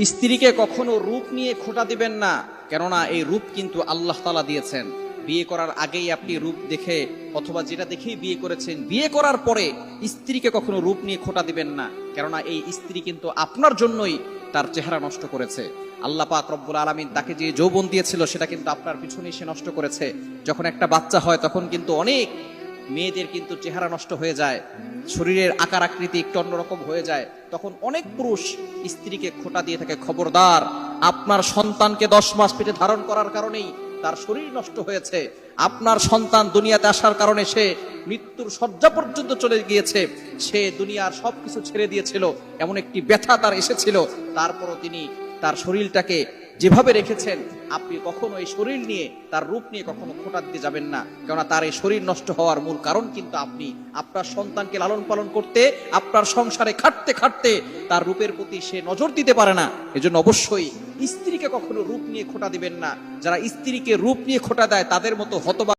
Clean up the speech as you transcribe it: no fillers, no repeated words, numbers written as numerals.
স্ত্রীকে কখনো রূপ নিয়ে খোঁটা দিবেন না, কেননা এই রূপ কিন্তু আল্লাহ তাআলা দিয়েছেন। বিয়ে করার আগেই আপনি রূপ দেখে অথবা যেটা দেখেই বিয়ে করেছেন, বিয়ে করার পরে স্ত্রীকে কখনো রূপ নিয়ে খোঁটা দিবেন না, কেননা এই স্ত্রী কিন্তু আপনার জন্যই তার চেহারা নষ্ট করেছে। আল্লাহ পাক রব্বুল আলামিন তাকে যে যৌবন দিয়েছিল সেটা কিন্তু আপনার পিছনেই সে নষ্ট করেছে। যখন একটা বাচ্চা হয় তখন কিন্তু অনেক মেয়েদের কিন্তু চেহারা নষ্ট হয়ে যায়, শরীরের আকার আকৃতি একটু অন্যরকম হয়ে যায়। তখন অনেক পুরুষ স্ত্রীকে খোঁটা দিয়ে থাকে, খবরদার, আপনার সন্তানকে 10 মাস পেটে ধারণ করার কারণেই তার শরীর নষ্ট হয়েছে, আপনার সন্তান দুনিয়াতে আসার কারণে সে মৃত্যুর শয্যা পর্যন্ত চলে গিয়েছে, সে দুনিয়ার সবকিছু ছেড়ে দিয়েছিল, এমন একটি ব্যথা তার এসেছিল, তারপরও তিনি তার শরীরটাকে যেভাবে রেখেছেন, আপনি কখনো এই শরীর নিয়ে তার রূপ নিয়ে কখনো খোঁটা দিতে যাবেন না, কেননা তার এই শরীর নষ্ট হওয়ার মূল কারণ কিন্তু আপনি। আপনার সন্তানকে লালন পালন করতে, আপনার সংসারে খাটতে খাটতে তার রূপের প্রতি সে নজর দিতে পারে না। এজন্য অবশ্যই স্ত্রীকে কখনো রূপ নিয়ে খোঁটা দিবেন না। যারা স্ত্রীকে রূপ নিয়ে খোঁটা দেয় তাদের মতো হতবাক